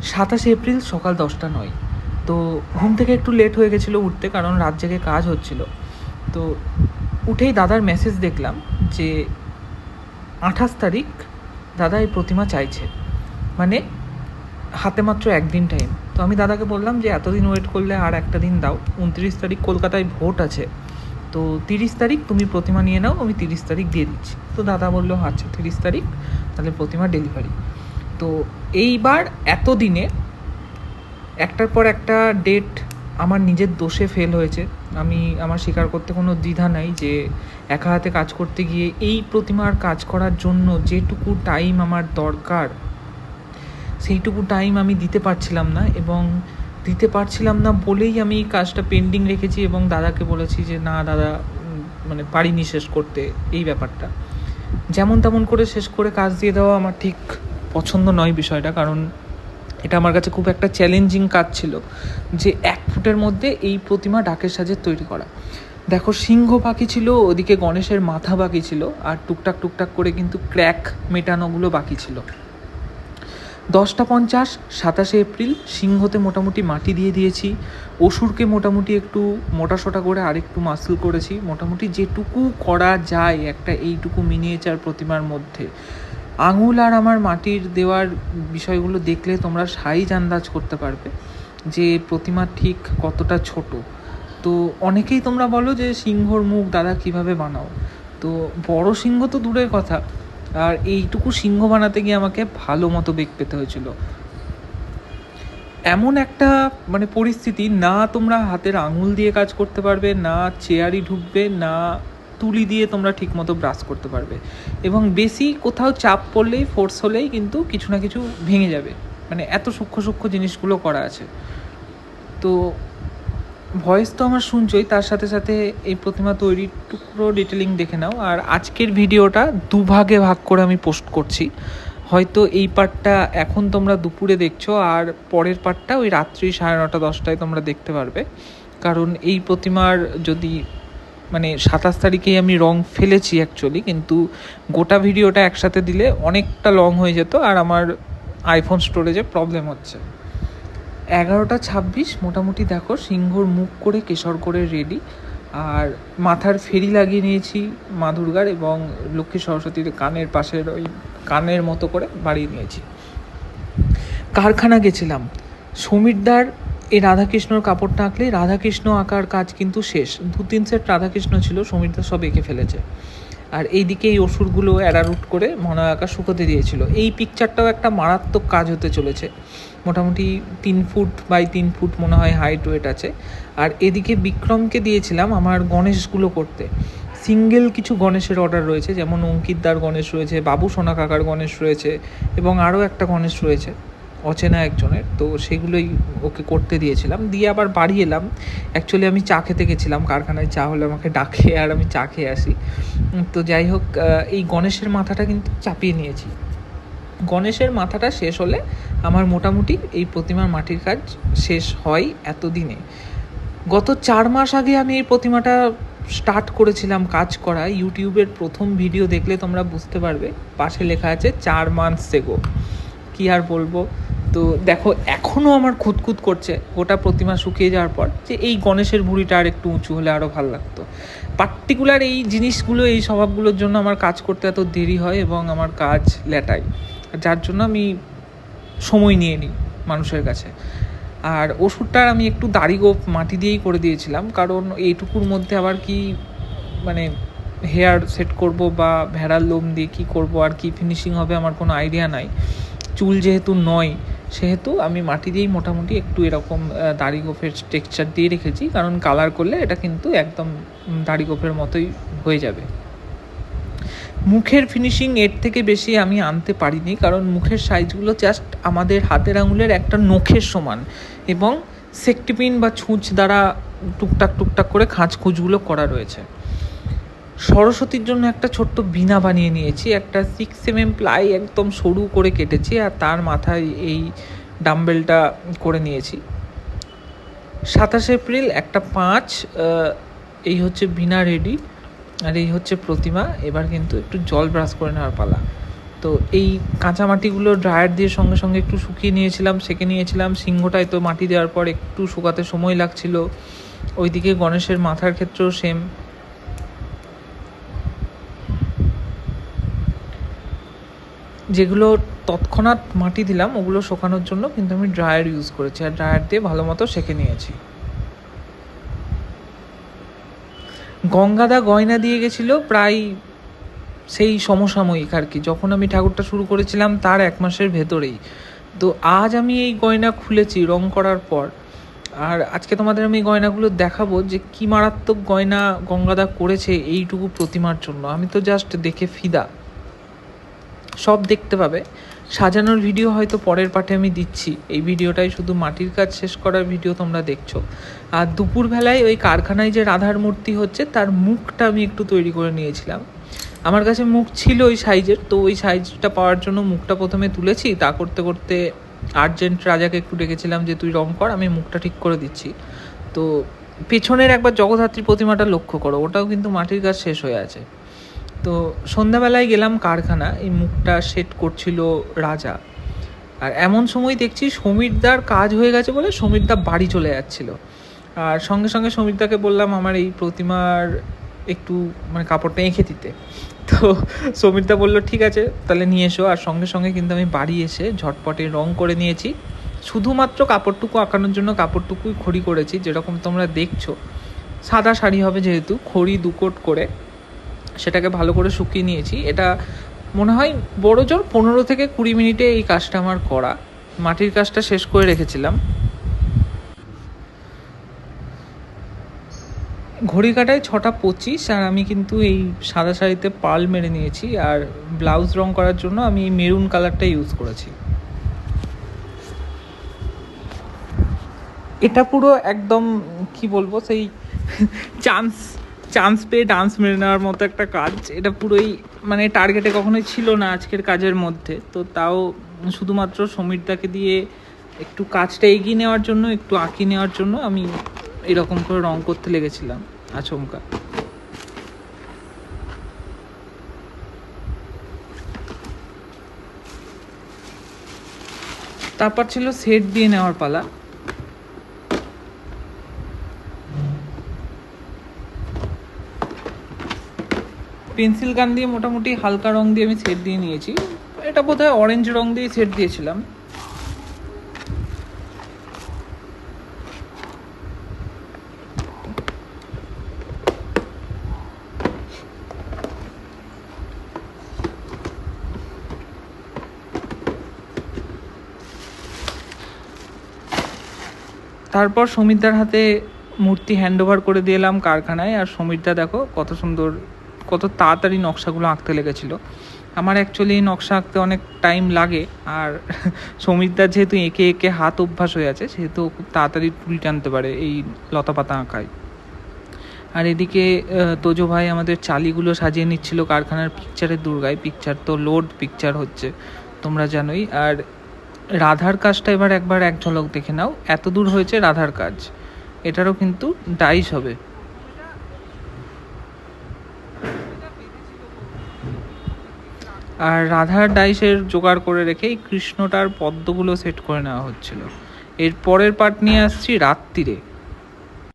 27 April সকাল 10টা 9। তো ঘুম থেকে একটু লেট হয়ে গেছিলো উঠতে, কারণ রাত জেগে কাজ হচ্ছিল। তো উঠেই দাদার মেসেজ দেখলাম যে 28 তারিখ দাদা এই প্রতিমা চাইছে, মানে হাতে মাত্র একদিন টাইম। তো আমি দাদাকে বললাম যে এতদিন ওয়েট করলে আর একটা দিন দাও, 29 তারিখ কলকাতায় ভোট আছে, তো 30 তারিখ তুমি প্রতিমা নিয়ে নাও, আমি 30 তারিখ দিয়ে দিচ্ছি। তো দাদা বললো আচ্ছা 30 তারিখ তাহলে প্রতিমা ডেলিভারি। তো এইবার এতদিনে একটার পর একটা ডেট আমার নিজের দোষে ফেল হয়েছে। আমার স্বীকার করতে কোনো দ্বিধা নাই যে একা হাতে কাজ করতে গিয়ে এই প্রতিমার কাজ করার জন্য যেটুকু টাইম আমার দরকার সেইটুকু টাইম আমি দিতে পারছিলাম না, এবং দিতে পারছিলাম না বলেই আমি কাজটা পেন্ডিং রেখেছি এবং দাদাকে বলেছি যে না দাদা, মানে পারিনি শেষ করতে এই ব্যাপারটা। যেমন তেমন করে শেষ করে কাজ দিয়ে দেওয়া আমার ঠিক পছন্দ নয় বিষয়টা, কারণ এটা আমার কাছে খুব একটা চ্যালেঞ্জিং কাজ ছিল যে 1 ফুটের মধ্যে এই প্রতিমা ডাকের সাজের তৈরি করা। দেখো, সিংহ বাকি ছিল, ওদিকে গণেশের মাথা বাকি ছিল, আর টুকটাক টুকটাক করে কিন্তু ক্র্যাক মেটানোগুলো বাকি ছিল। 10টা 50, 27 এপ্রিল সিংহতে মোটামুটি মাটি দিয়ে দিয়েছি, অসুরকে মোটামুটি একটু মোটাসোটা করে আরেকটু মাসল করেছি, মোটামুটি যেটুকু করা যায় একটা এইটুকু মিনিয়েচার প্রতিমার মধ্যে। আঙুল আর আমার মাটির দেওয়ার বিষয়গুলো দেখলে তোমরা সাইজ আন্দাজ করতে পারবে যে প্রতিমা ঠিক কতটা ছোট। তো অনেকেই তোমরা বলো যে সিংহর মুখ দাদা কিভাবে বানাও, তো বড় সিংহ তো দূরের কথা, আর এইটুকু সিংহ বানাতে গিয়ে আমাকে ভালো মতো বেগ পেতে হয়েছিল। এমন একটা মানে পরিস্থিতি, না তোমরা হাতের আঙুল দিয়ে কাজ করতে পারবে, না চেয়ারই ঢুকবে, না তুলি দিয়ে তোমরা ঠিকমতো ব্রাশ করতে পারবে, এবং বেশি কোথাও চাপ পড়লেই, ফোর্স হলেই কিন্তু কিছু না কিছু ভেঙে যাবে, মানে এত সূক্ষ্ম সূক্ষ্ম জিনিসগুলো করা আছে। তো ভয়েস তো আমার শুনছোই, তার সাথে সাথে এই প্রতিমা তৈরির টুকরো ডিটেলিং দেখে নাও। আর আজকের ভিডিওটা দুভাগে ভাগ করে আমি পোস্ট করছি, হয়তো এই পার্টটা এখন তোমরা দুপুরে দেখছো, আর পরের পার্টটা ওই রাত্রি 9:30 10টায় তোমরা দেখতে পারবে। কারণ এই প্রতিমার যদি মানে 27 তারিখেই আমি রং ফেলেছি অ্যাকচুয়ালি, কিন্তু গোটা ভিডিওটা একসাথে দিলে অনেকটা লং হয়ে যেত, আর আমার আইফোন স্টোরেজে প্রবলেম হচ্ছে। 11টা 26 মোটামুটি দেখো সিংহর মুখ করে কেশর করে রেডি, আর মাথার ফেরি লাগিয়ে নিয়েছি মা দুর্গার, এবং লক্ষ্মী সরস্বতীর কানের পাশের ওই কানের মতো করে বাড়িয়ে নিয়েছি। কারখানা গেছিলাম, সমীরদার এই রাধাকৃষ্ণর কাপড়টা আঁকলে রাধাকৃষ্ণ আঁকার কাজ কিন্তু শেষ, 2-3 সেট রাধাকৃষ্ণ ছিল, সমীরদা সব এঁকে ফেলেছে। আর এইদিকে এই অসুরগুলো অ্যারারুট করে মনা আঁকা শুকোতে দিয়েছিল। এই পিকচারটাও একটা মারাত্মক কাজ হতে চলেছে, মোটামুটি 3 ফুট বাই 3 ফুট মনে হয় হাইট ওয়েট আছে। আর এদিকে বিক্রমকে দিয়েছিলাম আমার গণেশগুলো করতে। সিঙ্গেল কিছু গণেশের অর্ডার রয়েছে, যেমন অঙ্কিতদার গণেশ রয়েছে, বাবু সোনা কাকার গণেশ রয়েছে, এবং আরও একটা গণেশ রয়েছে অচেনা একজনের, তো সেগুলোই ওকে করতে দিয়েছিলাম, দিয়ে আবার বাড়ি এলাম। অ্যাকচুয়ালি আমি চা খেতে গেছিলাম, কারখানায় চা হলে আমাকে ডাকে আর আমি চা খেয়ে আসি। তো যাই হোক, এই গণেশের মাথাটা কিন্তু চাপিয়ে নিয়েছি। গণেশের মাথাটা শেষ হলে আমার মোটামুটি এই প্রতিমার মাটির কাজ শেষ হয় এতদিনে। গত 4 মাস আগে আমি এই প্রতিমাটা স্টার্ট করেছিলাম কাজ করা। ইউটিউবের প্রথম ভিডিও দেখলে তোমরা বুঝতে পারবে, পাশে লেখা আছে 4 মান্থস এগো। কী আর বলবো। তো দেখো, এখনও আমার খুঁতখুত করছে গোটা প্রতিমা শুকিয়ে যাওয়ার পর, যে এই গণেশের ভুঁড়িটা আর একটু উঁচু হলে আরও ভালো লাগতো। পার্টিকুলার এই জিনিসগুলো, এই স্বভাবগুলোর জন্য আমার কাজ করতে এত দেরি হয় এবং আমার কাজ লেটায়, যার জন্য আমি সময় নিয়ে নিই মানুষের কাছে। আর ওষুধটার আমি একটু দাড়ি গোপ মাটি দিয়েই করে দিয়েছিলাম, কারণ এইটুকুর মধ্যে আবার কি মানে হেয়ার সেট করব বা ভেড়ার লোম দিয়ে কী করব আর কি ফিনিশিং হবে আমার কোনো আইডিয়া নাই। চুল যেহেতু নয়, সেহেতু আমি মাটি দিয়েই মোটামুটি একটু এরকম দাড়ি গোফের টেক্সচার দিয়ে রেখেছি, কারণ কালার করলে এটা কিন্তু একদম দাড়ি গোফের মতোই হয়ে যাবে। মুখের ফিনিশিং এর থেকে বেশি আমি আনতে পারিনি, কারণ মুখের সাইজগুলো জাস্ট আমাদের হাতের আঙুলের একটা নখের সমান, এবং সেকটিপিন বা ছুঁচ দ্বারা টুকটাক টুকটাক করে খাঁজখুঁজগুলো করা রয়েছে। সরস্বতীর জন্য একটা ছোট্ট বীণা বানিয়ে নিয়েছি, একটা 6mm প্লাই একদম সরু করে কেটেছি, আর তার মাথায় এই ডাম্বেলটা করে নিয়েছি। 27 এপ্রিল একটা 5, এই হচ্ছে বীণা রেডি, আর এই হচ্ছে প্রতিমা। এবার কিন্তু একটু জল ব্রাশ করে নেওয়ার পালা। তো এই কাঁচা মাটিগুলো ড্রায়ার দিয়ে সঙ্গে সঙ্গে একটু শুকিয়ে নিয়েছিলাম, সেঁকে নিয়েছিলাম। সিংহটায় তো মাটি দেওয়ার পর একটু শুকাতে সময় লাগছিল। ওইদিকে গণেশের মাথার ক্ষেত্রেও সেম। যেগুলো তৎক্ষণাৎ মাটি দিলাম ওগুলো শুকানোর জন্য কিন্তু আমি ড্রায়ার ইউজ করেছি, আর ড্রায়ার দিয়ে ভালো মতো সেঁকে নিয়েছি। গঙ্গাদা গয়না দিয়ে গেছিলো প্রায় সেই সমসাময়িক আর কি, যখন আমি ঠাকুরটা শুরু করেছিলাম তার 1 মাসের ভেতরেই। তো আজ আমি এই গয়না খুলেছি রং করার পর, আর আজকে তোমাদের আমি গয়নাগুলো দেখাবো যে কী মারাত্মক গয়না গঙ্গাদা করেছে এইটুকু প্রতিমার জন্য। আমি তো জাস্ট দেখে ফিদা। সব দেখতে পাবে। সাজানোর ভিডিও হয়তো পরের পার্টে আমি দিচ্ছি, এই ভিডিওটাই শুধু মাটির কাজ শেষ করার ভিডিও তোমরা দেখছো। আর দুপুরবেলায় ওই কারখানায় যে রাধার মূর্তি হচ্ছে তার মুখটা আমি একটু তৈরি করে নিয়েছিলাম। আমার কাছে মুখ ছিল ওই সাইজের, তো ওই সাইজটা পাওয়ার জন্য মুখটা প্রথমে তুলেছি। তা করতে করতে আর্জেন্ট রাজাকে একটু ডেকেছিলাম যে তুই রং কর, আমি মুখটা ঠিক করে দিচ্ছি। তো পেছনের একবার জগদ্ধাত্রী প্রতিমাটা লক্ষ্য করো, ওটাও কিন্তু মাটির কাজ শেষ হয়ে আছে। তো সন্ধ্যাবেলায় গেলাম কারখানা, এই মুখটা সেট করছিল রাজা। আর এমন সময় দেখছি সমীরদার কাজ হয়ে গেছে বলে সমীরদা বাড়ি চলে যাচ্ছিল। আর সঙ্গে সঙ্গে সমীরদাকে বললাম আমার এই প্রতিমার একটু মানে কাপড়টা এঁকে দিতে। তো সমীরদা বললো ঠিক আছে তাহলে নিয়ে এসো। আর সঙ্গে সঙ্গে কিন্তু আমি বাড়ি এসে ঝটপটে রং করে নিয়েছি। শুধুমাত্র কাপড়টুকু আঁকানোর জন্য কাপড়টুকুই খড়ি করেছি, যেরকম তোমরা দেখছো। সাদা শাড়ি হবে যেহেতু, খড়ি 2 কোট করে সেটাকে ভালো করে শুকিয়ে নিয়েছি। এটা মনে হয় বড় জোর 15 থেকে 20 মিনিটে এই কাজটা আমার করা। মাটির কাজটা শেষ করে রেখেছিলাম। ঘড়ি কাটায় 6:25, আর আমি কিন্তু এই সাদা শাড়িতে পাল মেরে নিয়েছি। আর ব্লাউজ রং করার জন্য আমি এই মেরুন কালারটা ইউজ করেছি। এটা পুরো একদম কি বলবো, সেই চান্স পেয়ে ডান্স মেরে নেওয়ার মতো একটা কাজ। এটা পুরোই মানে টার্গেটে কখনোই ছিল না আজকের কাজের মধ্যে, তো তাও শুধুমাত্র সমীরদাকে দিয়ে একটু কাজটা এগিয়ে নেওয়ার জন্য, একটু আঁকিয়ে নেওয়ার জন্য আমি এরকম করে রং করতে লেগেছিলাম আচমকা। তারপর ছিল সেট দিয়ে নেওয়ার পালা। পেন্সিল গান দিয়ে মোটামুটি হালকা রং দিয়ে আমি সেট দিয়ে নিয়েছি। এটা বোধহয় অরেঞ্জ রং দিয়ে সেট দিয়েছিলাম। তারপর সমীরদার হাতে মূর্তি হ্যান্ড ওভার করে দিলাম কারখানায়। আর সমীরদা দেখো কত সুন্দর, কত তাড়াতাড়ি নকশাগুলো আঁকতে লেগেছিলো। আমার অ্যাকচুয়ালি নকশা আঁকতে অনেক টাইম লাগে, আর সমীরদার যেহেতু এঁকে এঁকে হাত অভ্যাস হয়ে আছে সেহেতু খুব তাড়াতাড়ি তুলি টানতে পারে এই লতাপাতা আঁকায়। আর এদিকে তোজো ভাই আমাদের চালিগুলো সাজিয়ে নিচ্ছিল কারখানার পিকচারের দুর্গায়। পিকচার তো লোড পিকচার হচ্ছে তোমরা জানোই। আর রাধার কাজটা এবার একবার এক ঝলক দেখে নাও, এত দূর হয়েছে রাধার কাজ। এটারও কিন্তু ডাইস হবে। আর রাধার ডাইসের জোগাড় করে রেখে এই কৃষ্ণটার পদ্মগুলো সেট করে নেওয়া হচ্ছিল। এর পরের পার্ট নিয়ে আসছি রাত্রিরে।